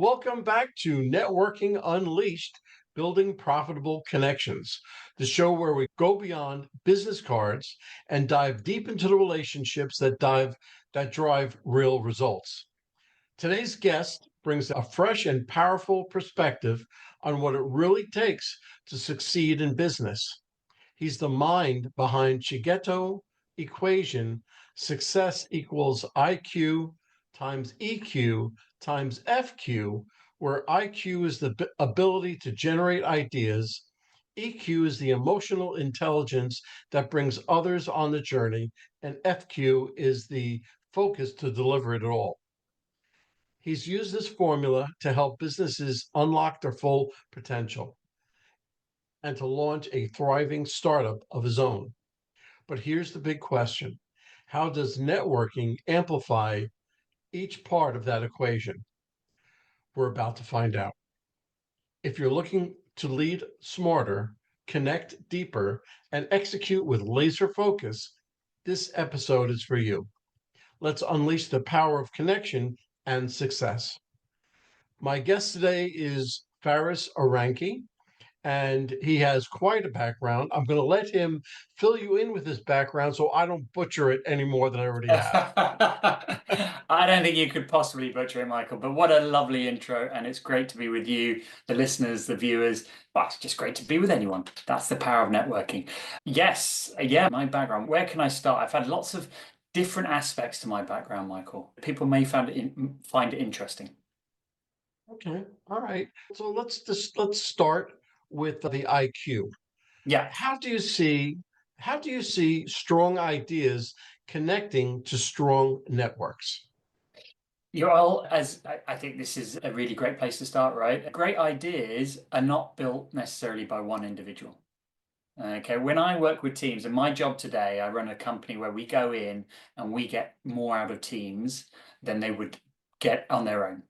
Welcome back to Networking Unleashed, Building Profitable Connections, the show where we go beyond business cards and dive deep into the relationships that drive real results. Today's guest brings a fresh and powerful perspective on what it really takes to succeed in business. He's the mind behind Chigeto equation: success equals IQ times EQ times FQ, where IQ is the ability to generate ideas, EQ is the emotional intelligence that brings others on the journey, and FQ is the focus to deliver it all. He's used this formula to help businesses unlock their full potential and to launch a thriving startup of his own. But here's the big question: how does networking amplify each part of that equation? We're about to find out. If you're looking to lead smarter, connect deeper, and execute with laser focus, this episode is for you. Let's unleash the power of connection and success. My guest today is Ferris Arani, and he has quite a background. I'm going to let him fill you in with his background so I don't butcher it any more than I already have. I don't think you could possibly butcher it, Michael, but what a lovely intro. And it's great to be with you, the listeners, the viewers. Well, it's just great to be with anyone. That's the power of networking. Yes, yeah, my background. Where can I start? I've had lots of different aspects to my background, Michael. People may find it interesting. Okay, all right. So let's start with the IQ. Yeah. How do you see how do you see strong ideas connecting to strong networks? You're all, as I think this is a really great place to start, right? Great ideas are not built necessarily by one individual. Okay, when I work with teams, and my job today, I run a company where we go in and we get more out of teams than they would get on their own.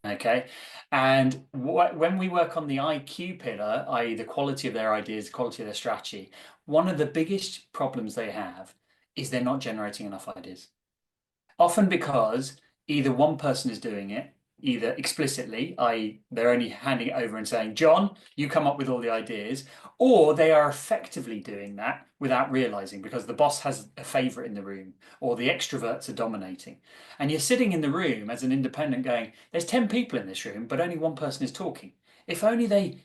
Okay, and when we work on the IQ pillar, i.e., the quality of their ideas, the quality of their strategy, one of the biggest problems they have is they're not generating enough ideas. Often because either one person is doing it, either explicitly, i.e., they're only handing it over and saying, John, you come up with all the ideas, or they are effectively doing that without realizing because the boss has a favorite in the room or the extroverts are dominating. And you're sitting in the room as an independent going, there's 10 people in this room, but only one person is talking. If only they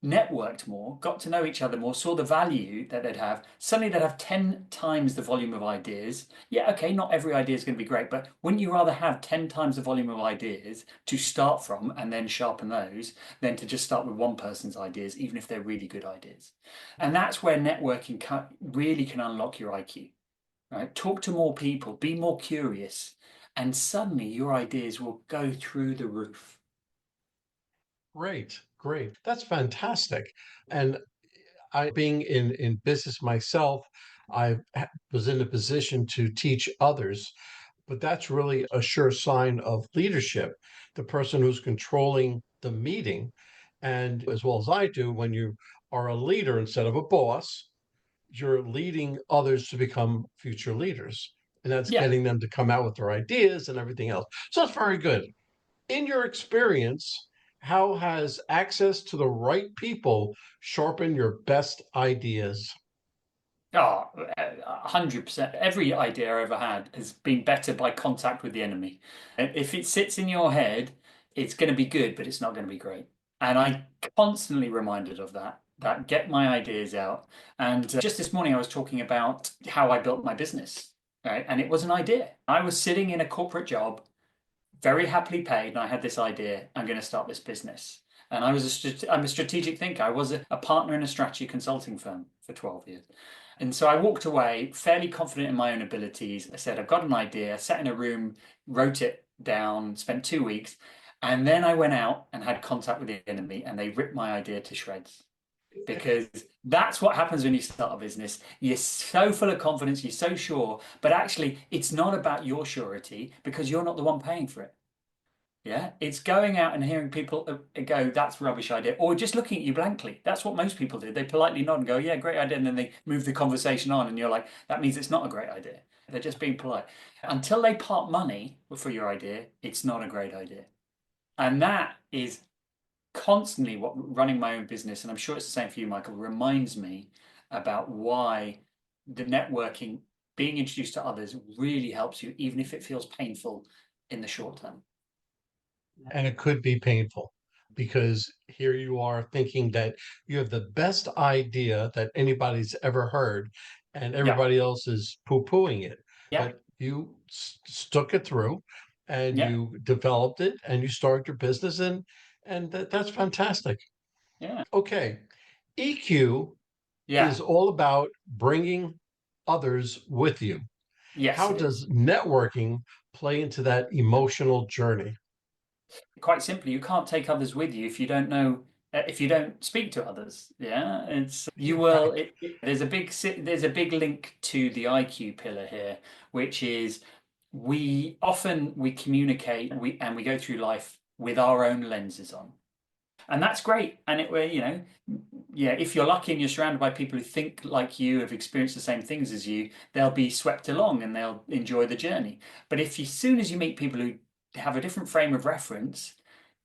networked more, got to know each other more, saw the value that they'd have, suddenly they'd have 10 times the volume of ideas. Yeah, okay, not every idea is going to be great, but wouldn't you rather have 10 times the volume of ideas to start from and then sharpen those than to just start with one person's ideas, even if they're really good ideas? And that's where networking really can unlock your IQ, right? Talk to more people, be more curious, and suddenly your ideas will go through the roof. Great, great. That's fantastic. And I, being in business myself, was in a position to teach others, but that's really a sure sign of leadership. The person who's controlling the meeting, and as well as I do, when you are a leader instead of a boss, you're leading others to become future leaders. And that's Yeah. getting them to come out with their ideas and everything else. So that's very good. In your experience, how has access to the right people sharpened your best ideas? Oh, 100%. Every idea I ever had has been better by contact with the enemy. And if it sits in your head, it's going to be good, but it's not going to be great. And I constantly reminded of that get my ideas out. And just this morning, I was talking about how I built my business, right? And it was an idea. I was sitting in a corporate job, very happily paid, and I had this idea, I'm going to start this business. And I'm a strategic thinker. I was a partner in a strategy consulting firm for 12 years. And so I walked away fairly confident in my own abilities. I said, I've got an idea, sat in a room, wrote it down, spent 2 weeks. And then I went out and had contact with the enemy and they ripped my idea to shreds. Because that's what happens when you start a business. You're so full of confidence, you're so sure, but actually it's not about your surety because you're not the one paying for it. Yeah, it's going out and hearing people go, that's a rubbish idea, or just looking at you blankly. That's what most people do. They politely nod and go, yeah, great idea. And then they move the conversation on, and you're like, that means it's not a great idea. They're just being polite. Until they part money for your idea, it's not a great idea. And that is constantly what running my own business, and I'm sure it's the same for you, Michael, reminds me about why the networking, being introduced to others, really helps you, even if it feels painful in the short term. And it could be painful because here you are thinking that you have the best idea that anybody's ever heard, and Yeah, everybody else is poo-pooing it. yeah, But you stuck it through and yeah, you developed it and you started your business, and that's fantastic. yeah, Okay. EQ yeah. is all about bringing others with you. Yes, How it is. does networking play into that emotional journey? Quite simply, you can't take others with you if you don't know, if you don't speak to others. Yeah, it's you will. Right. There's a big link to the IQ pillar here, which is we communicate and we go through life with our own lenses on. And that's great. And yeah, if you're lucky and you're surrounded by people who think like you, have experienced the same things as you, they'll be swept along and they'll enjoy the journey. But if you, as soon as you meet people who have a different frame of reference,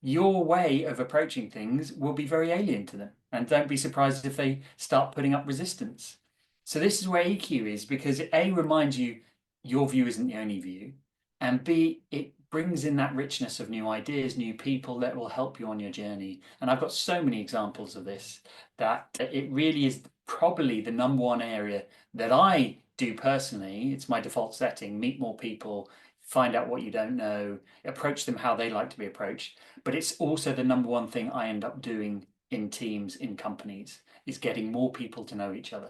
your way of approaching things will be very alien to them. And don't be surprised if they start putting up resistance. So this is where EQ is, because it A, reminds you your view isn't the only view, and B, it brings in that richness of new ideas, new people that will help you on your journey. And I've got so many examples of this that it really is probably the number one area that I do personally. It's my default setting: meet more people, find out what you don't know, approach them how they like to be approached. But it's also the number one thing I end up doing in teams, in companies, is getting more people to know each other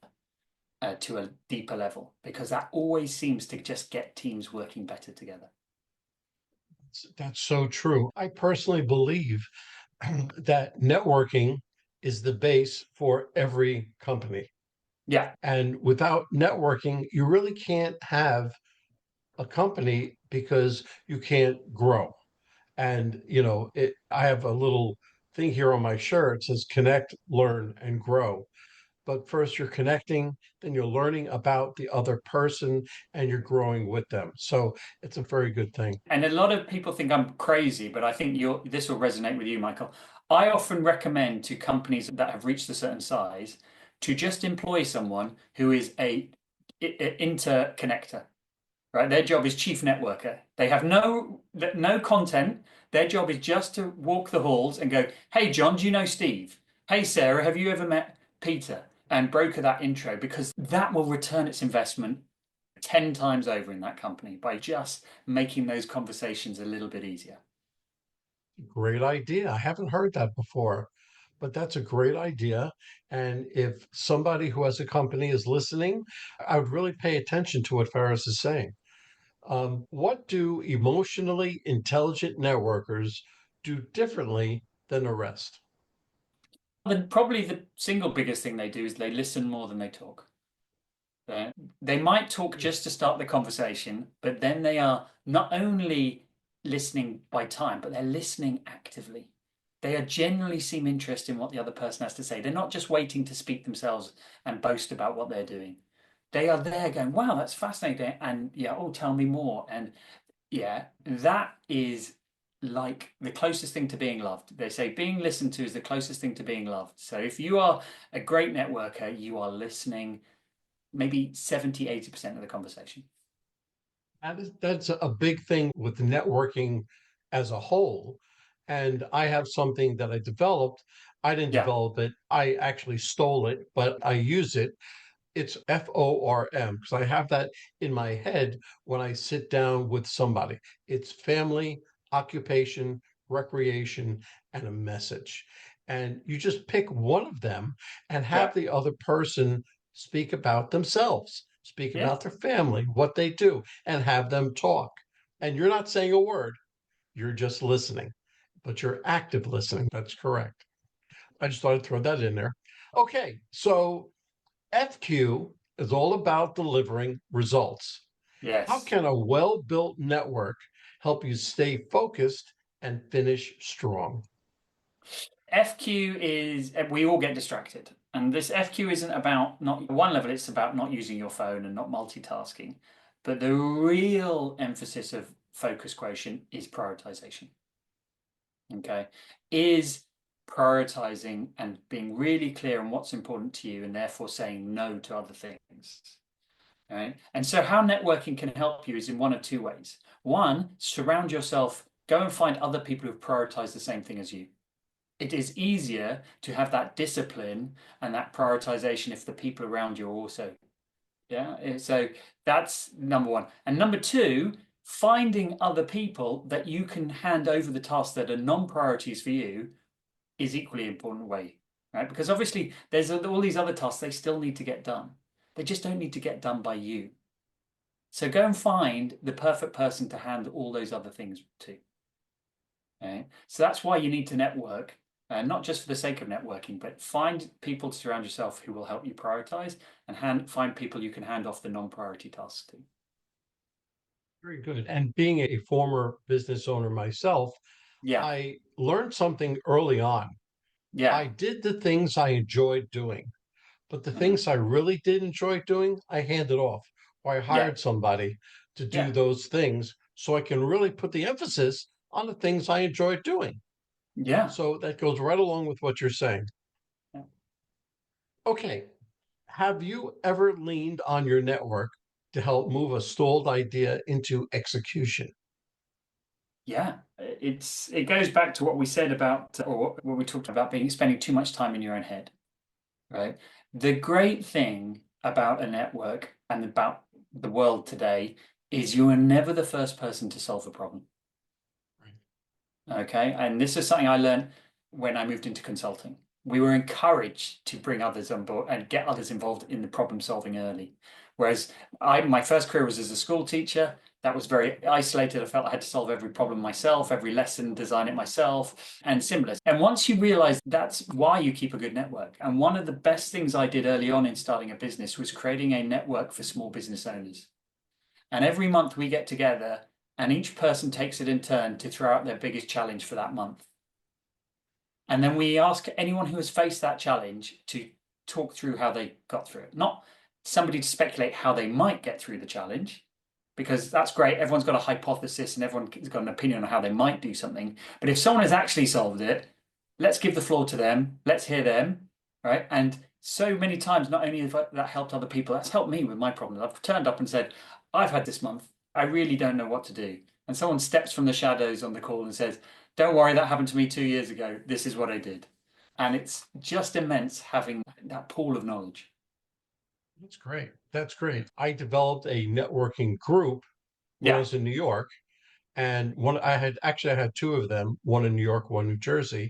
to a deeper level, because that always seems to just get teams working better together. That's so true. I personally believe that networking is the base for every company. Yeah. And without networking, you really can't have a company because you can't grow. And, I have a little thing here on my shirt. It says connect, learn, and grow. But first, you're connecting, then you're learning about the other person, and you're growing with them. So it's a very good thing. And a lot of people think I'm crazy, but I think this will resonate with you, Michael. I often recommend to companies that have reached a certain size to just employ someone who is a interconnector, right? Their job is chief networker. They have no content. Their job is just to walk the halls and go, "Hey, John, do you know Steve? Hey, Sarah, have you ever met Peter?" And broker that intro, because that will return its investment 10 times over in that company by just making those conversations a little bit easier. Great idea. I haven't heard that before, but that's a great idea. And if somebody who has a company is listening, I would really pay attention to what Ferris is saying. What do emotionally intelligent networkers do differently than the rest? Probably the single biggest thing they do is they listen more than they talk. They might talk just to start the conversation, but then they are not only listening by time, but they're listening actively. They are generally seem interested in what the other person has to say. They're not just waiting to speak themselves and boast about what they're doing. They are there going, "Wow, that's fascinating," and yeah, oh, tell me more. And yeah, that is like the closest thing to being loved. They say being listened to is the closest thing to being loved. So if you are a great networker, you are listening maybe 70-80% of the conversation. That's a big thing with networking as a whole. And I have something that I developed. I didn't Yeah, develop it. I actually stole it, but I use it. It's FORM because I have that in my head when I sit down with somebody. It's family, occupation, recreation, and a message. And you just pick one of them and yeah, have the other person speak about themselves, speak yeah. about their family, what they do, and have them talk. And you're not saying a word, you're just listening, but you're active listening. That's correct. I just thought I'd throw that in there. Okay, so FQ is all about delivering results. How Yes. can a well built network help you stay focused and finish strong? FQ is, we all get distracted. And this FQ isn't about, not one level, it's about not using your phone and not multitasking. But the real emphasis of focus quotient is prioritization. okay, is prioritizing and being really clear on what's important to you and therefore saying no to other things. Right? And so how networking can help you is in one of two ways. One, surround yourself, go and find other people who prioritize the same thing as you. It is easier to have that discipline and that prioritization if the people around you are also. Yeah. So that's number one. And number two, finding other people that you can hand over the tasks that are non-priorities for you is equally important way, right? Because obviously there's all these other tasks they still need to get done. They just don't need to get done by you. So go and find the perfect person to hand all those other things to. Okay? So that's why you need to network, not just for the sake of networking, but find people to surround yourself who will help you prioritize and find people you can hand off the non-priority tasks to. Very good. And being a former business owner myself, Yeah, I learned something early on. yeah, I did the things I enjoyed doing, but the mhm, things I really did enjoy doing, I handed off, or I yeah, hired somebody to do yeah, those things so I can really put the emphasis on the things I enjoyed doing. yeah. So that goes right along with what you're saying. Yeah. Okay. Have you ever leaned on your network to help move a stalled idea into execution? Yeah, it goes back to what we said about, or what we talked about being spending too much time in your own head, right? The great thing about a network and about the world today is you are never the first person to solve a problem. Right. Okay. And this is something I learned when I moved into consulting. We were encouraged to bring others on board and get others involved in the problem solving early. Whereas my first career was as a school teacher. That was very isolated. I felt I had to solve every problem myself, every lesson, design it myself, and similar. And once you realize that's why you keep a good network. And one of the best things I did early on in starting a business was creating a network for small business owners. And every month we get together and each person takes it in turn to throw out their biggest challenge for that month. And then we ask anyone who has faced that challenge to talk through how they got through it. Not somebody to speculate how they might get through the challenge, because that's great. Everyone's got a hypothesis and everyone's got an opinion on how they might do something. But if someone has actually solved it, let's give the floor to them. Let's hear them, right? And so many times, not only has that helped other people, that's helped me with my problems. I've turned up and said, I've had this month. I really don't know what to do. And someone steps from the shadows on the call and says, don't worry, that happened to me 2 years ago. This is what I did. And it's just immense having that pool of knowledge. That's great. That's great. I developed a networking group when I Yeah, was in New York, and I had two of them, one in New York, one in New Jersey.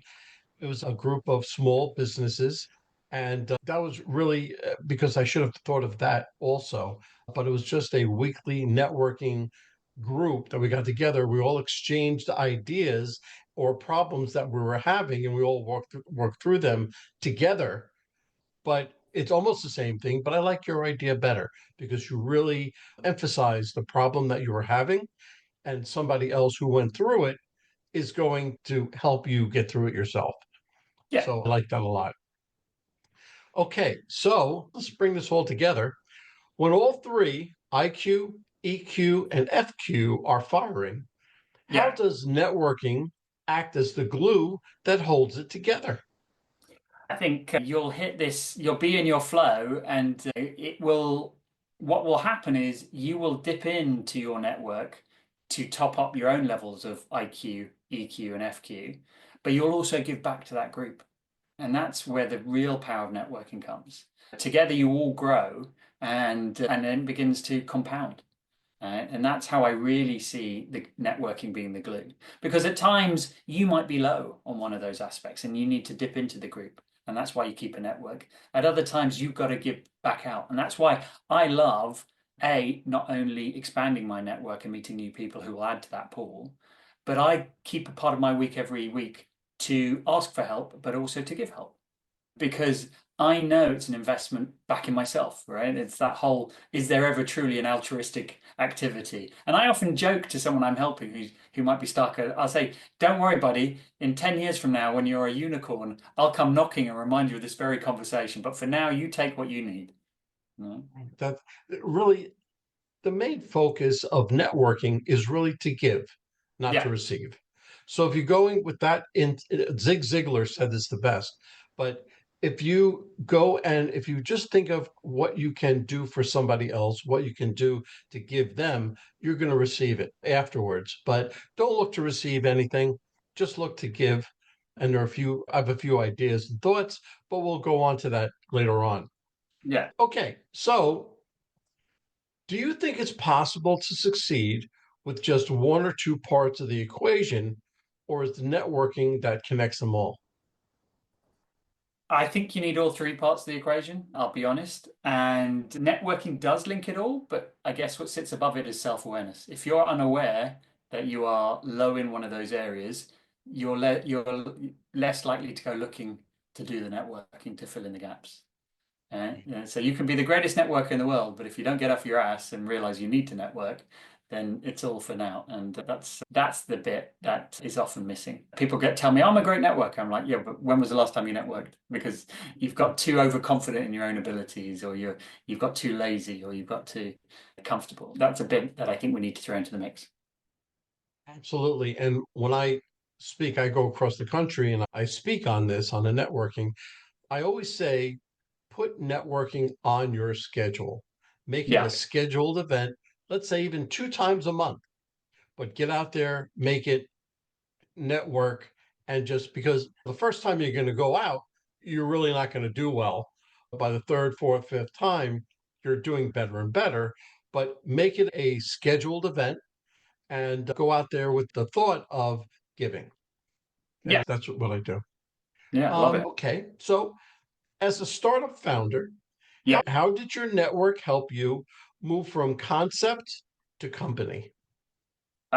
It was a group of small businesses, and that was really because I should have thought of that also. But it was just a weekly networking group that we got together. We all exchanged ideas or problems that we were having, and we all worked through them together. But it's almost the same thing. But I like your idea better because you really emphasize the problem that you were having, and somebody else who went through it is going to help you get through it yourself. yeah, So I like that a lot. Okay, so let's bring this all together. When all three, IQ, EQ, and FQ, are firing, how yeah. does networking act as the glue that holds it together? I think you'll hit this, you'll be in your flow, and what will happen is you will dip into your network to top up your own levels of IQ, EQ, and FQ, but you'll also give back to that group. And that's where the real power of networking comes. Together you all grow and then it begins to compound. And that's how I really see the networking being the glue. Because at times you might be low on one of those aspects and you need to dip into the group. And that's why you keep a network. At other times, you've got to give back out. And that's why I love, not only expanding my network and meeting new people who will add to that pool, but I keep a part of my week every week to ask for help, but also to give help because I know it's an investment back in myself, right? It's that whole, is there ever truly an altruistic activity? And I often joke to someone I'm helping who might be stuck. I'll say, don't worry, buddy. In 10 years from now, when you're a unicorn, I'll come knocking and remind you of this very conversation. But for now, you take what you need. No? That really the main focus of networking is really to give, not to Yeah, receive. So if you're going with that, Zig Ziglar said this the best, but if you go and if you just think of what you can do for somebody else, what you can do to give them, you're going to receive it afterwards. But don't look to receive anything, just look to give. And I have a few ideas and thoughts, but we'll go on to that later on. Yeah. Okay, so do you think it's possible to succeed with just one or two parts of the equation, or is the networking that connects them all? I think you need all three parts of the equation, I'll be honest. And networking does link it all, but I guess what sits above it is self-awareness. If you're unaware that you are low in one of those areas, you're less likely to go looking to do the networking to fill in the gaps. So you can be the greatest networker in the world, but if you don't get off your ass and realize you need to network, then it's all for now. And that's the bit that is often missing. People tell me, I'm a great networker. I'm like, yeah, but when was the last time you networked? Because you've got too overconfident in your own abilities, or you've got too lazy, or you've got too comfortable. That's a bit that I think we need to throw into the mix. Absolutely. And when I speak, I go across the country and I speak on this, on the networking. I always say, put networking on your schedule. Make it a Yeah. scheduled event, let's say even two times a month, but get out there, make it network. And just because the first time you're going to go out, you're really not going to do well. By the third, fourth, fifth time, you're doing better and better. But make it a scheduled event and go out there with the thought of giving. Yeah. And that's what I do. Yeah. Love it. Okay. So, as a startup founder, Yeah. how did your network help you move from concept to company?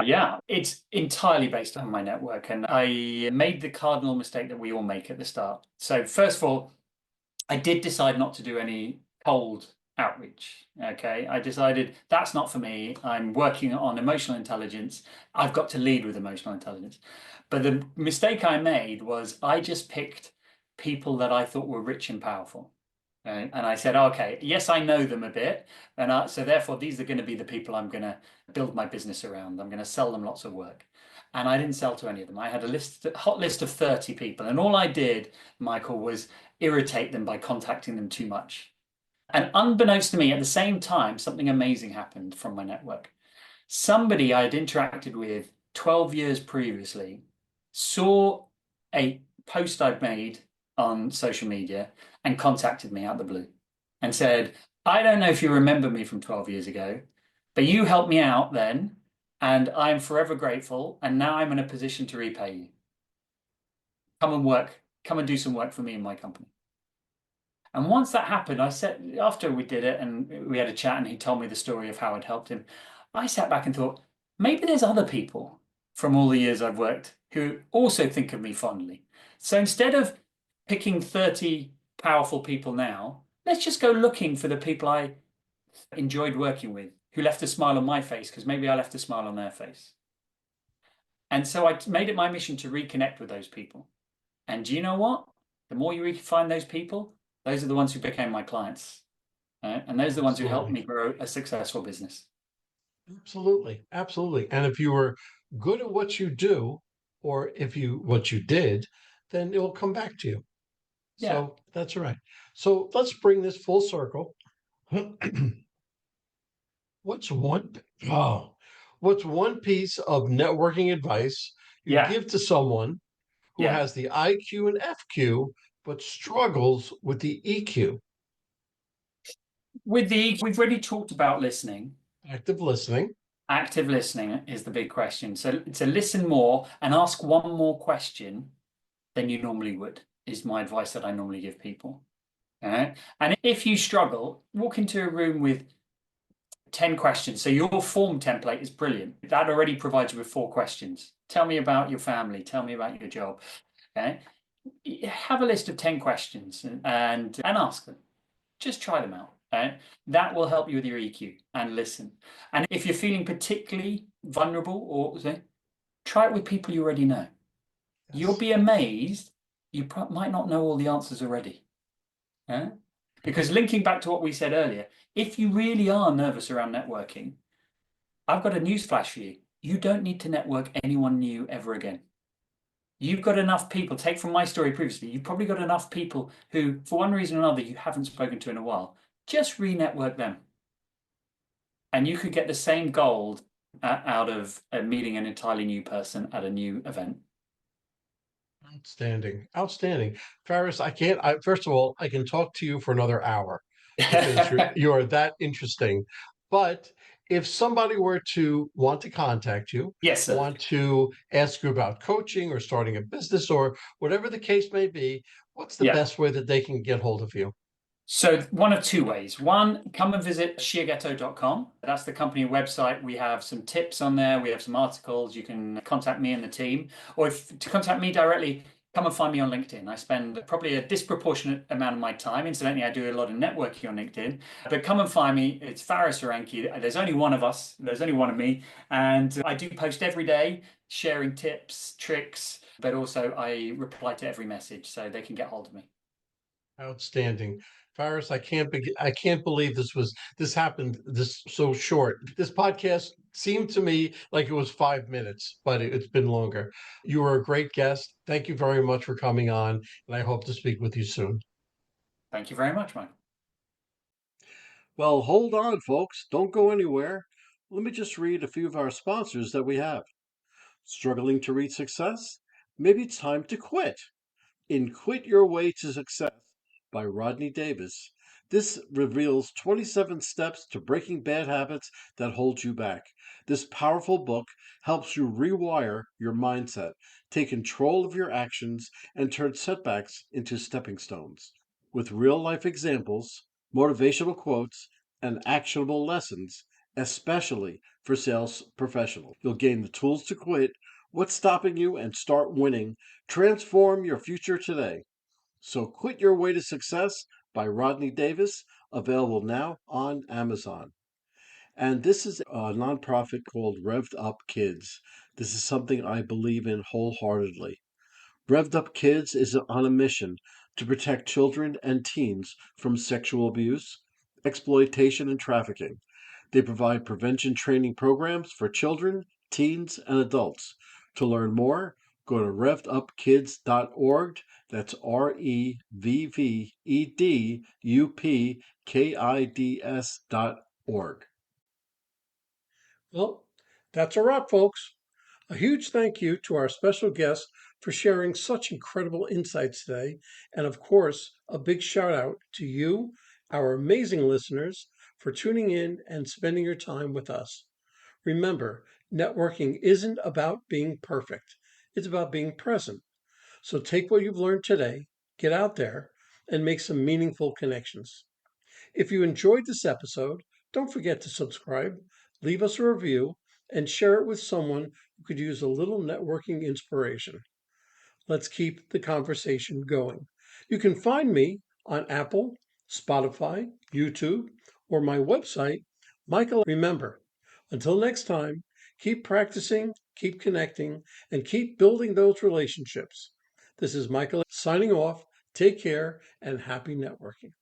Yeah, it's entirely based on my network. And I made the cardinal mistake that we all make at the start. So, first of all, I did decide not to do any cold outreach. Okay. I decided that's not for me. I'm working on emotional intelligence. I've got to lead with emotional intelligence. But the mistake I made was I just picked people that I thought were rich and powerful. And I said, okay, yes, I know them a bit. So therefore, these are going to be the people I'm going to build my business around. I'm going to sell them lots of work. And I didn't sell to any of them. I had a hot list of 30 people. And all I did, Michael, was irritate them by contacting them too much. And unbeknownst to me, at the same time, something amazing happened from my network. Somebody I had interacted with 12 years previously saw a post I'd made on social media and contacted me out of the blue and said, I don't know if you remember me from 12 years ago, but you helped me out then, and I'm forever grateful. And now I'm in a position to repay you. Come and do some work for me and my company. And once that happened, I said, after we did it and we had a chat and he told me the story of how it helped him, I sat back and thought, maybe there's other people from all the years I've worked who also think of me fondly. So instead of picking 30 powerful people now, let's just go looking for the people I enjoyed working with, who left a smile on my face, because maybe I left a smile on their face. And so I made it my mission to reconnect with those people. And do you know what? The more you find those people, those are the ones who became my clients. And those are the ones who helped Absolutely. me grow a successful business. Absolutely. Absolutely. And if you were good at what you do, or if you what you did, then it will come back to you. Yeah. So that's right. So let's bring this full circle. What's one oh, what's one piece of networking advice you Yeah. give to someone who Yeah. has the IQ and FQ but struggles with the EQ? We've already talked about listening. Active listening. Active listening is the big question. So to listen more and ask one more question than you normally would is my advice that I normally give people. And if you struggle, walk into a room with 10 questions. So your form template is brilliant. That already provides you with 4 questions. Tell me about your family. Tell me about your job. Okay. Have a list of 10 questions and ask them. Just try them out. Okay? That will help you with your EQ and listen. And if you're feeling particularly vulnerable or try it with people you already know. You'll Yes. be amazed. You might not know all the answers already. Yeah? Because linking back to what we said earlier, if you really are nervous around networking, I've got a news flash for you. You don't need to network anyone new ever again. You've got enough people, take from my story previously, you've probably got enough people who, for one reason or another, you haven't spoken to in a while. Just re-network them. And you could get the same gold out of meeting an entirely new person at a new event. Outstanding. Outstanding. Faris, first of all, I can talk to you for another hour because you are that interesting. But if somebody were to want to contact you, Yes, sir. want to ask you about coaching or starting a business or whatever the case may be, what's the Yeah. best way that they can get hold of you? So one of two ways. One, come and visit sheerghetto.com. That's the company website. We have some tips on there. We have some articles. You can contact me and the team. Or if to contact me directly, come and find me on LinkedIn. I spend probably a disproportionate amount of my time. Incidentally, I do a lot of networking on LinkedIn. But come and find me. It's Faris Arani. There's only one of us. There's only one of me. And I do post every day, sharing tips, tricks, but also I reply to every message so they can get hold of me. Outstanding. Faris, I can't believe this happened this so short. This podcast seemed to me like it was 5 minutes, but it's been longer. You were a great guest. Thank you very much for coming on, and I hope to speak with you soon. Thank you very much, Mike. Well, hold on, folks. Don't go anywhere. Let me just read a few of our sponsors that we have. Struggling to reach success? Maybe it's time to quit. In Quit Your Way to Success by Rodney Davis, this reveals 27 steps to breaking bad habits that hold you back. This powerful book helps you rewire your mindset, take control of your actions, and turn setbacks into stepping stones. With real life examples, motivational quotes, and actionable lessons, especially for sales professionals, you'll gain the tools to quit, what's stopping you, and start winning. Transform your future today. So Quit Your Way to Success by Rodney Davis, available now on Amazon. And this is a nonprofit called Revved Up Kids. This is something I believe in wholeheartedly. Revved Up Kids is on a mission to protect children and teens from sexual abuse, exploitation, and trafficking. They provide prevention training programs for children, teens, and adults. To learn more, go to revvedupkids.org. That's REVVEDUPKIDS.org. Well, that's a wrap, folks. A huge thank you to our special guest for sharing such incredible insights today. And of course, a big shout out to you, our amazing listeners, for tuning in and spending your time with us. Remember, networking isn't about being perfect, it's about being present. So take what you've learned today, get out there, and make some meaningful connections. If you enjoyed this episode, don't forget to subscribe, leave us a review, and share it with someone who could use a little networking inspiration. Let's keep the conversation going. You can find me on Apple, Spotify, YouTube, or my website, Michael. Remember, until next time, keep practicing, keep connecting, and keep building those relationships. This is Michael signing off. Take care and happy networking.